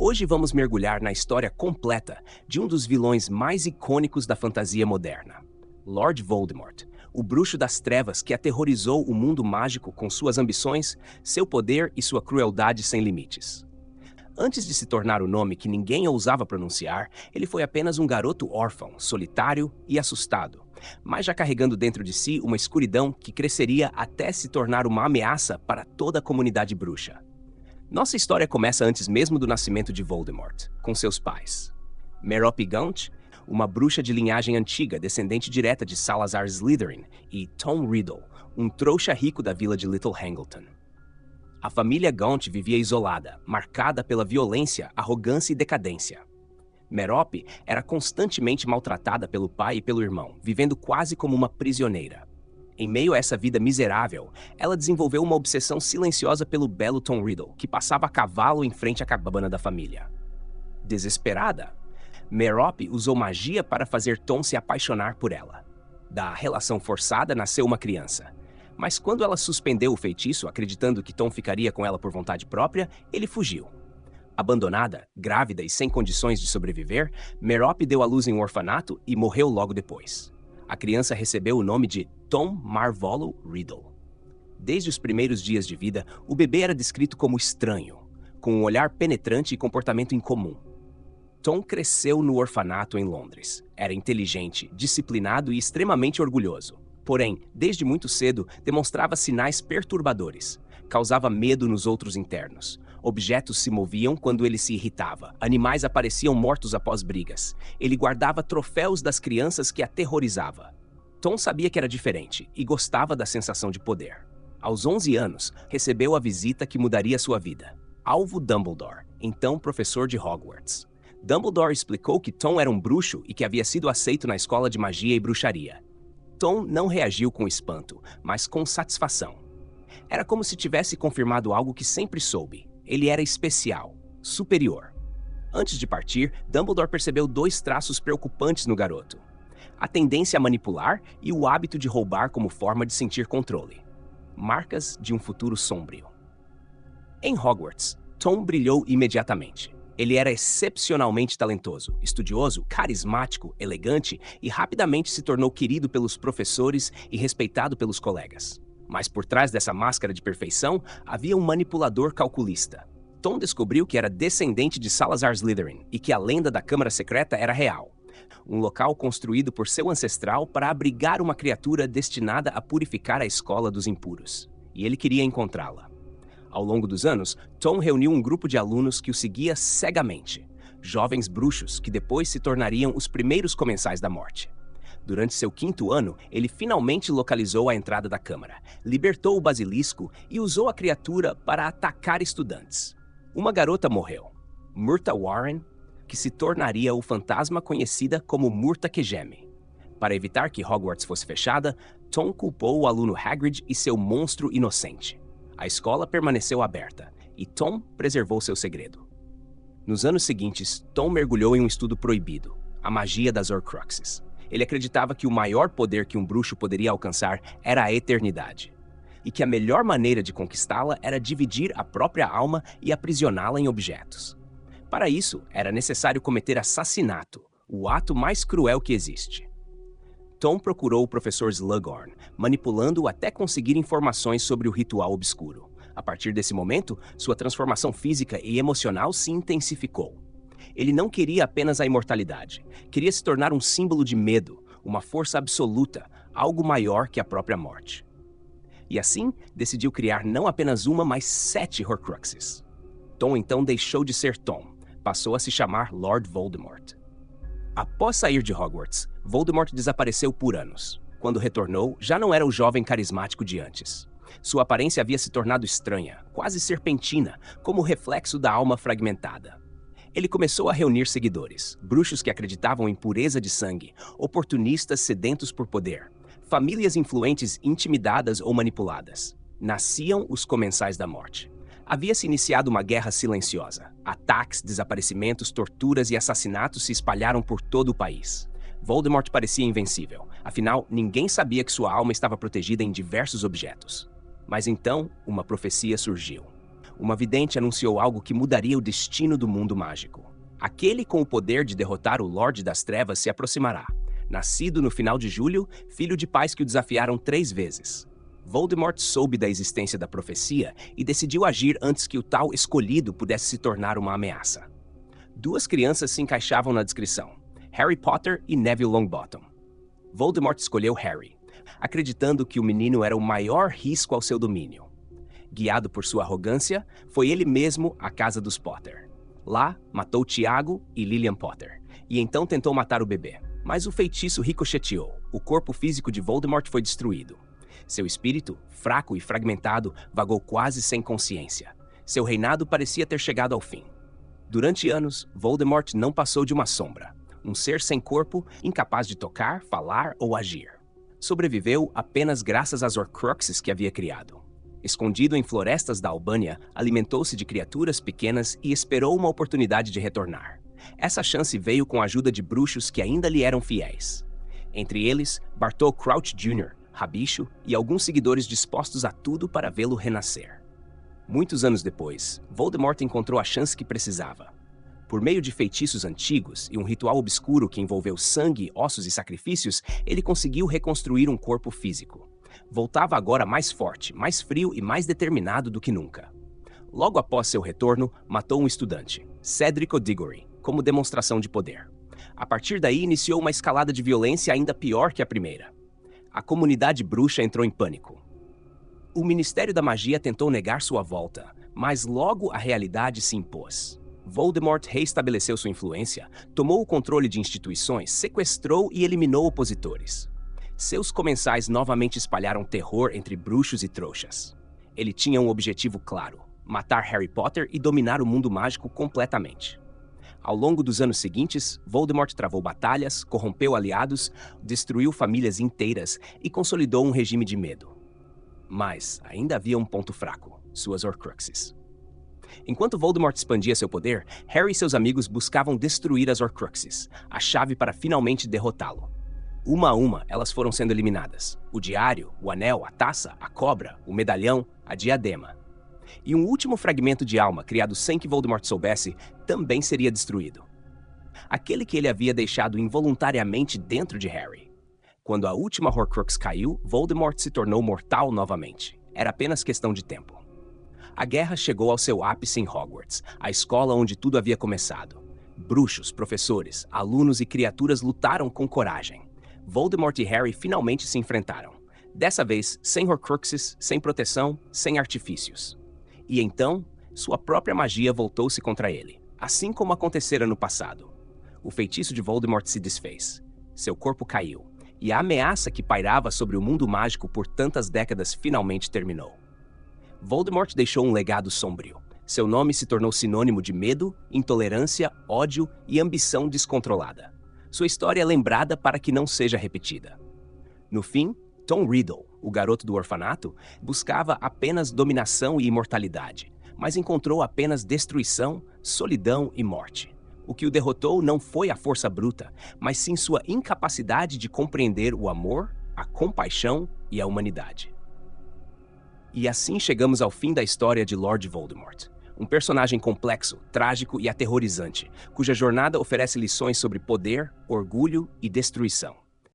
Hoje vamos mergulhar na história completa de um dos vilões mais icônicos da fantasia moderna, Lord Voldemort, o bruxo das trevas que aterrorizou o mundo mágico com suas ambições, seu poder e sua crueldade sem limites. Antes de se tornar o nome que ninguém ousava pronunciar, ele foi apenas um garoto órfão, solitário e assustado, mas já carregando dentro de si uma escuridão que cresceria até se tornar uma ameaça para toda a comunidade bruxa. Nossa história começa antes mesmo do nascimento de Voldemort, com seus pais. Merope Gaunt, uma bruxa de linhagem antiga, descendente direta de Salazar Slytherin, e Tom Riddle, um trouxa rico da vila de Little Hangleton. A família Gaunt vivia isolada, marcada pela violência, arrogância e decadência. Merope era constantemente maltratada pelo pai e pelo irmão, vivendo quase como uma prisioneira. Em meio a essa vida miserável, ela desenvolveu uma obsessão silenciosa pelo belo Tom Riddle, que passava a cavalo em frente à cabana da família. Desesperada, Merope usou magia para fazer Tom se apaixonar por ela. Da relação forçada nasceu uma criança. Mas quando ela suspendeu o feitiço, acreditando que Tom ficaria com ela por vontade própria, ele fugiu. Abandonada, grávida e sem condições de sobreviver, Merope deu à luz em um orfanato e morreu logo depois. A criança recebeu o nome de Tom Marvolo Riddle. Desde os primeiros dias de vida, o bebê era descrito como estranho, com um olhar penetrante e comportamento incomum. Tom cresceu no orfanato em Londres. Era inteligente, disciplinado e extremamente orgulhoso. Porém, desde muito cedo, demonstrava sinais perturbadores. Causava medo nos outros internos. Objetos se moviam quando ele se irritava. Animais apareciam mortos após brigas. Ele guardava troféus das crianças que aterrorizava. Tom sabia que era diferente e gostava da sensação de poder. Aos 11 anos, recebeu a visita que mudaria sua vida. Alvo Dumbledore, então professor de Hogwarts. Dumbledore explicou que Tom era um bruxo e que havia sido aceito na escola de magia e bruxaria. Tom não reagiu com espanto, mas com satisfação. Era como se tivesse confirmado algo que sempre soube. Ele era especial, superior. Antes de partir, Dumbledore percebeu dois traços preocupantes no garoto: a tendência a manipular e o hábito de roubar como forma de sentir controle. Marcas de um futuro sombrio. Em Hogwarts, Tom brilhou imediatamente. Ele era excepcionalmente talentoso, estudioso, carismático, elegante e rapidamente se tornou querido pelos professores e respeitado pelos colegas. Mas por trás dessa máscara de perfeição, havia um manipulador calculista. Tom descobriu que era descendente de Salazar Slytherin e que a lenda da Câmara Secreta era real. Um local construído por seu ancestral para abrigar uma criatura destinada a purificar a escola dos impuros. E ele queria encontrá-la. Ao longo dos anos, Tom reuniu um grupo de alunos que o seguia cegamente. Jovens bruxos que depois se tornariam os primeiros comensais da morte. Durante seu 5º ano, ele finalmente localizou a entrada da Câmara, libertou o basilisco e usou a criatura para atacar estudantes. Uma garota morreu, Murta Warren, que se tornaria o fantasma conhecida como Murta que Geme. Para evitar que Hogwarts fosse fechada, Tom culpou o aluno Hagrid e seu monstro inocente. A escola permaneceu aberta e Tom preservou seu segredo. Nos anos seguintes, Tom mergulhou em um estudo proibido, a magia das Horcruxes. Ele acreditava que o maior poder que um bruxo poderia alcançar era a eternidade, e que a melhor maneira de conquistá-la era dividir a própria alma e aprisioná-la em objetos. Para isso, era necessário cometer assassinato, o ato mais cruel que existe. Tom procurou o professor Slughorn, manipulando-o até conseguir informações sobre o ritual obscuro. A partir desse momento, sua transformação física e emocional se intensificou. Ele não queria apenas a imortalidade, queria se tornar um símbolo de medo, uma força absoluta, algo maior que a própria morte. E assim, decidiu criar não apenas uma, mas 7 Horcruxes. Tom então deixou de ser Tom, passou a se chamar Lord Voldemort. Após sair de Hogwarts, Voldemort desapareceu por anos. Quando retornou, já não era o jovem carismático de antes. Sua aparência havia se tornado estranha, quase serpentina, como reflexo da alma fragmentada. Ele começou a reunir seguidores, bruxos que acreditavam em pureza de sangue, oportunistas sedentos por poder, famílias influentes intimidadas ou manipuladas. Nasciam os Comensais da Morte. Havia-se iniciado uma guerra silenciosa. Ataques, desaparecimentos, torturas e assassinatos se espalharam por todo o país. Voldemort parecia invencível. Afinal, ninguém sabia que sua alma estava protegida em diversos objetos. Mas então, uma profecia surgiu. Uma vidente anunciou algo que mudaria o destino do mundo mágico. Aquele com o poder de derrotar o Lorde das Trevas se aproximará. Nascido no final de julho, filho de pais que o desafiaram 3 vezes. Voldemort soube da existência da profecia e decidiu agir antes que o tal escolhido pudesse se tornar uma ameaça. 2 crianças se encaixavam na descrição: Harry Potter e Neville Longbottom. Voldemort escolheu Harry, acreditando que o menino era o maior risco ao seu domínio. Guiado por sua arrogância, foi ele mesmo à casa dos Potter. Lá, matou Tiago e Lilian Potter, e então tentou matar o bebê. Mas o feitiço ricocheteou. O corpo físico de Voldemort foi destruído. Seu espírito, fraco e fragmentado, vagou quase sem consciência. Seu reinado parecia ter chegado ao fim. Durante anos, Voldemort não passou de uma sombra. Um ser sem corpo, incapaz de tocar, falar ou agir. Sobreviveu apenas graças às Horcruxes que havia criado. Escondido em florestas da Albânia, alimentou-se de criaturas pequenas e esperou uma oportunidade de retornar. Essa chance veio com a ajuda de bruxos que ainda lhe eram fiéis. Entre eles, Bartol Crouch Jr., Rabicho e alguns seguidores dispostos a tudo para vê-lo renascer. Muitos anos depois, Voldemort encontrou a chance que precisava. Por meio de feitiços antigos e um ritual obscuro que envolveu sangue, ossos e sacrifícios, ele conseguiu reconstruir um corpo físico. Voltava agora mais forte, mais frio e mais determinado do que nunca. Logo após seu retorno, matou um estudante, Cedric Diggory, como demonstração de poder. A partir daí, iniciou uma escalada de violência ainda pior que a primeira. A comunidade bruxa entrou em pânico. O Ministério da Magia tentou negar sua volta, mas logo a realidade se impôs. Voldemort reestabeleceu sua influência, tomou o controle de instituições, sequestrou e eliminou opositores. Seus comensais novamente espalharam terror entre bruxos e trouxas. Ele tinha um objetivo claro: matar Harry Potter e dominar o mundo mágico completamente. Ao longo dos anos seguintes, Voldemort travou batalhas, corrompeu aliados, destruiu famílias inteiras e consolidou um regime de medo. Mas ainda havia um ponto fraco: suas Horcruxes. Enquanto Voldemort expandia seu poder, Harry e seus amigos buscavam destruir as Horcruxes, a chave para finalmente derrotá-lo. Uma a uma, elas foram sendo eliminadas: o diário, o anel, a taça, a cobra, o medalhão, a diadema. E um último fragmento de alma, criado sem que Voldemort soubesse, também seria destruído. Aquele que ele havia deixado involuntariamente dentro de Harry. Quando a última Horcrux caiu, Voldemort se tornou mortal novamente. Era apenas questão de tempo. A guerra chegou ao seu ápice em Hogwarts, a escola onde tudo havia começado. Bruxos, professores, alunos e criaturas lutaram com coragem. Voldemort e Harry finalmente se enfrentaram. Dessa vez, sem Horcruxes, sem proteção, sem artifícios. E então, sua própria magia voltou-se contra ele, assim como acontecera no passado. O feitiço de Voldemort se desfez. Seu corpo caiu, e a ameaça que pairava sobre o mundo mágico por tantas décadas finalmente terminou. Voldemort deixou um legado sombrio. Seu nome se tornou sinônimo de medo, intolerância, ódio e ambição descontrolada. Sua história é lembrada para que não seja repetida. No fim, Tom Riddle, o garoto do orfanato, buscava apenas dominação e imortalidade, mas encontrou apenas destruição, solidão e morte. O que o derrotou não foi a força bruta, mas sim sua incapacidade de compreender o amor, a compaixão e a humanidade. E assim chegamos ao fim da história de Lord Voldemort. Um personagem complexo, trágico e aterrorizante, cuja jornada oferece lições sobre poder, orgulho e destruição.